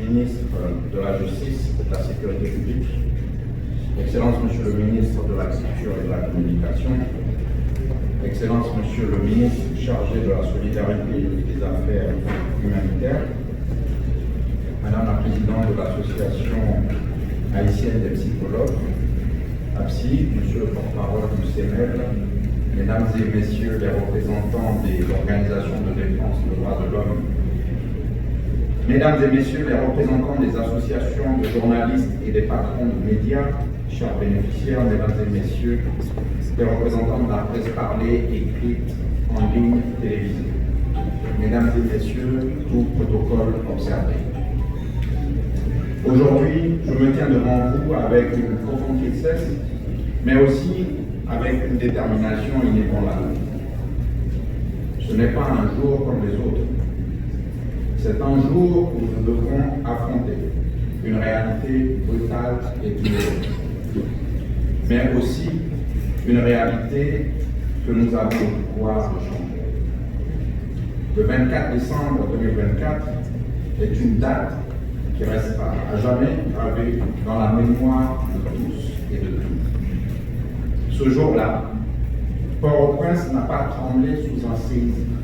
ministre de la Justice et de la Sécurité publique, Excellences, Monsieur le ministre de la Culture et de la Communication, Excellences, Monsieur le ministre chargé de la Solidarité et des Affaires humanitaires, Madame la Présidente de l'Association haïtienne des psychologues, APSI, Monsieur le porte-parole du CNEL, Mesdames et Messieurs les représentants des organisations de défense des droits de l'homme, Mesdames et Messieurs les représentants des associations de journalistes et des patrons de médias, chers bénéficiaires, Mesdames et Messieurs les représentants de la presse parlée, écrite, en ligne, télévisée, Mesdames et Messieurs, tout protocole observé. Aujourd'hui, je me tiens devant vous avec une profonde tristesse, mais aussi avec une détermination inébranlable. Ce n'est pas un jour comme les autres. C'est un jour où nous devrons affronter une réalité brutale et douloureuse, mais aussi une réalité que nous avons le pouvoir de changer. Le 24 décembre 2024 est une date qui restera à jamais gravée dans la mémoire de tous et de tous. Ce jour-là, Port-au-Prince n'a pas tremblé sous un séisme,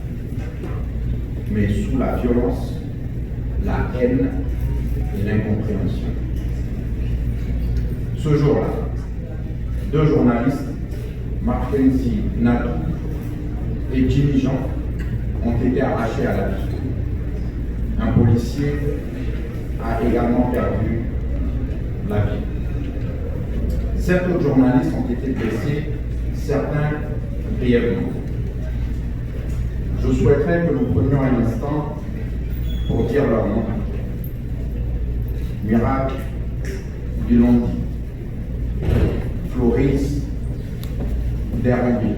mais sous la violence, la haine et l'incompréhension. Ce jour-là, deux journalistes, Mackenzie Nadeau et Jimmy Jean, ont été arrachés à la vie. Un policier a également perdu la vie. 7 autres journalistes ont été blessés, certains brièvement. Je souhaiterais que nous prenions un instant pour dire leur nom. Miracle Bilondi, Floris Derambi,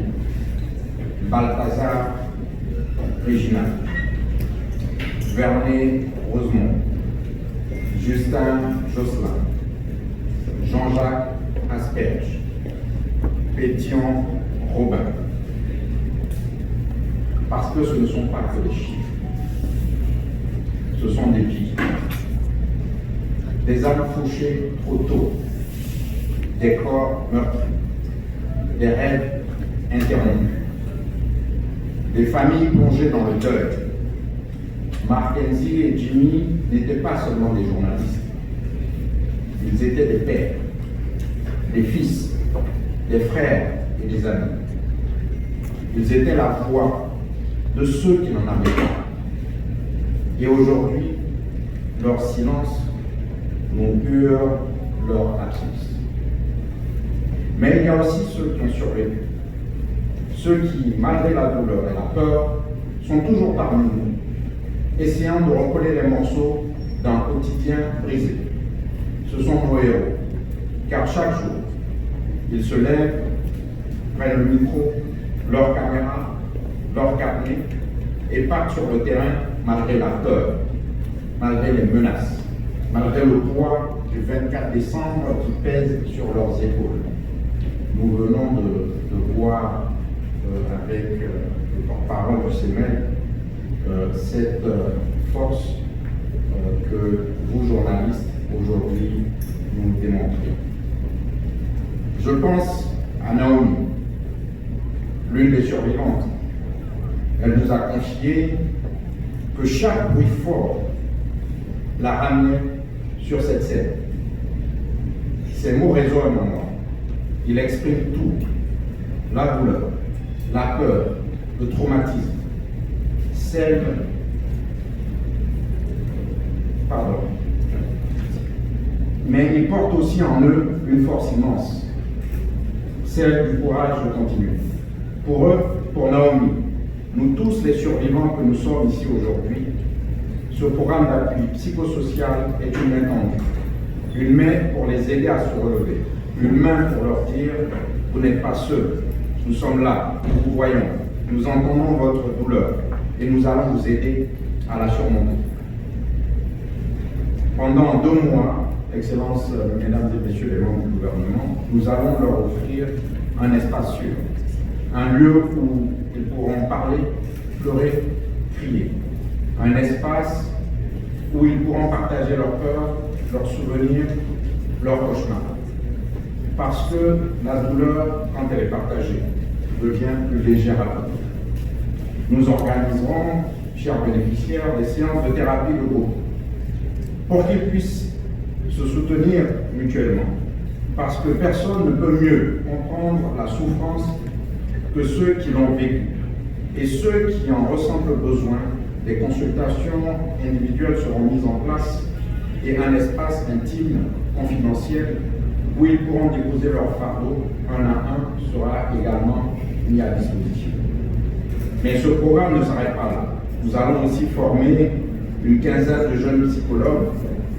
Balthazar Regina, Vernet Rosemont, Justin Josselin, Jean-Jacques Asperge, Pétion Robin. Parce que ce ne sont pas que des chiffres, ce sont des vies. Des âmes touchées trop tôt, des corps meurtris, des rêves interrompus, des familles plongées dans le deuil. Mackenzie et Jimmy n'étaient pas seulement des journalistes, ils étaient des pères, des fils, des frères et des amis. Ils étaient la voix de ceux qui n'en avaient pas. Et aujourd'hui, leur silence nous hurle leur absence. Mais il y a aussi ceux qui ont survécu, ceux qui, malgré la douleur et la peur, sont toujours parmi nous, essayant de recoller les morceaux d'un quotidien brisé. Ce sont nos héros, car chaque jour, ils se lèvent, prennent le micro, leur caméra, leur carnet et partent sur le terrain malgré la peur, malgré les menaces, malgré le poids du 24 décembre qui pèse sur leurs épaules. Nous venons de voir avec le porte-parole du CNEL cette force que vous, journalistes, aujourd'hui, nous démontrez. Je pense à Naomi, l'une des survivantes. Elle nous a confié que chaque bruit fort la ramenait sur cette scène. Ces mots résonnent en moi. Il exprime tout. La douleur, la peur, le traumatisme, mais ils portent aussi en eux une force immense, celle du courage de continuer. Pour eux, pour Naomi, nous tous les survivants que nous sommes ici aujourd'hui, ce programme d'appui psychosocial est une main tendue, une main pour les aider à se relever, une main pour leur dire « vous n'êtes pas seuls, nous sommes là, nous vous voyons, nous entendons votre douleur et nous allons vous aider à la surmonter ». Pendant 2 mois, Excellences, Mesdames et Messieurs les membres du gouvernement, nous allons leur offrir un espace sûr, un lieu où ils pourront parler, pleurer, crier, un espace où ils pourront partager leurs peurs, leurs souvenirs, leurs cauchemars. Parce que la douleur, quand elle est partagée, devient plus légère à la vie. Nous organiserons, chers bénéficiaires, des séances de thérapie de groupe pour qu'ils puissent se soutenir mutuellement. Parce que personne ne peut mieux comprendre la souffrance que ceux qui l'ont vécue. Et ceux qui en ressentent le besoin, des consultations individuelles seront mises en place et un espace intime, confidentiel, où ils pourront déposer leur fardeau un à un sera également mis à disposition. Mais ce programme ne s'arrête pas là. Nous allons aussi former une quinzaine de jeunes psychologues,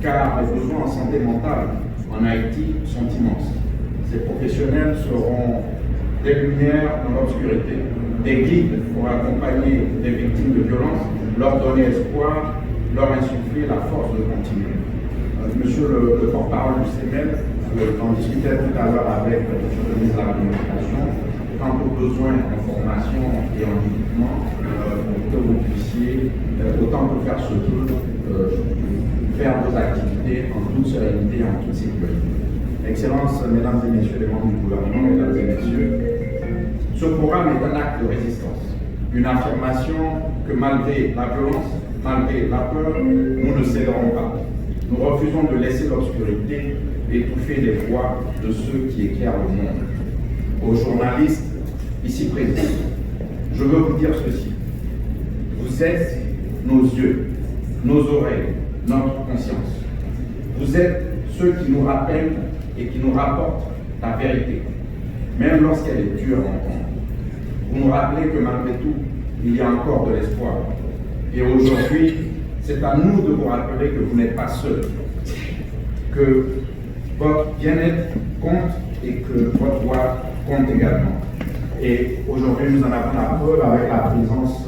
car les besoins en santé mentale en Haïti sont immenses. Ces professionnels seront des lumières dans l'obscurité, des guides pour accompagner les victimes de violences, leur donner espoir, leur insuffler la force de continuer. Monsieur le porte-parole du CEMEL, on discutait tout à l'heure avec le ministre de la Communication, quant aux besoins en formation et en équipement, pour que vous puissiez, autant que faire se peut, faire vos activités en toute sérénité et en toute sécurité. Excellences, mesdames et messieurs les membres du gouvernement, mesdames et messieurs, ce programme est un acte de résistance, une affirmation que malgré la violence, malgré la peur, nous ne céderons pas. Nous refusons de laisser l'obscurité étouffer les voix de ceux qui éclairent le monde. Aux journalistes ici présents, je veux vous dire ceci. Vous êtes nos yeux, nos oreilles, notre conscience. Vous êtes ceux qui nous rappellent et qui nous rapportent la vérité, même lorsqu'elle est dure à entendre. Vous nous rappelez que malgré tout, il y a encore de l'espoir. Et aujourd'hui, c'est à nous de vous rappeler que vous n'êtes pas seuls, que votre bien-être compte et que votre voix compte également. Et aujourd'hui, nous en avons la preuve avec la présence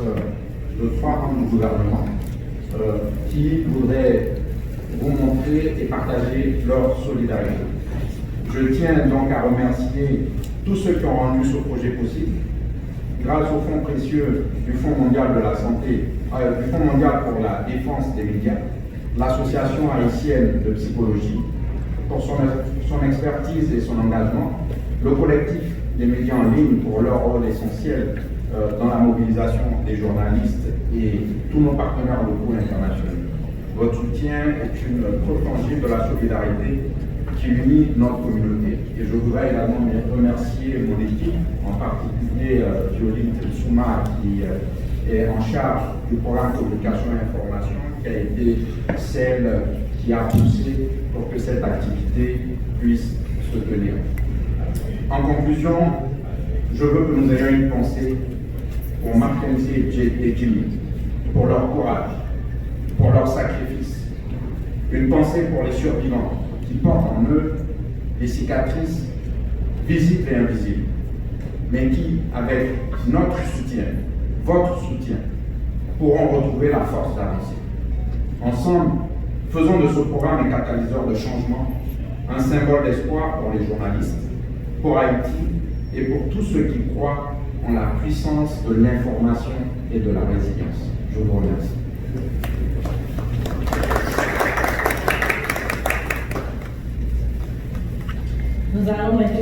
de 3 membres du gouvernement qui voudraient vous montrer et partager leur solidarité. Je tiens donc à remercier tous ceux qui ont rendu ce projet possible. Grâce au fonds précieux du Fonds mondial de la santé, du Fonds mondial pour la défense des médias, l'Association haïtienne de psychologie, pour son expertise et son engagement, le collectif des médias en ligne pour leur rôle essentiel dans la mobilisation des journalistes et tous nos partenaires locaux et internationaux. Votre soutien est une preuve tangible de la solidarité qui unit notre communauté. Et je voudrais également remercier mon équipe, en particulier Violette Souma, qui est en charge du programme communication et information, qui a été celle qui a poussé pour que cette activité puisse se tenir. En conclusion, je veux que nous ayons une pensée pour Mackenzie et Jimmy, pour leur courage, pour leur sacrifice. Une pensée pour les survivants qui portent en eux des cicatrices visibles et invisibles, mais qui, avec notre soutien, votre soutien, pourront retrouver la force d'avancer. Ensemble, faisons de ce programme un catalyseur de changement, un symbole d'espoir pour les journalistes, pour Haïti et pour tous ceux qui croient en la puissance de l'information et de la résilience. Je vous remercie. Nous allons maintenant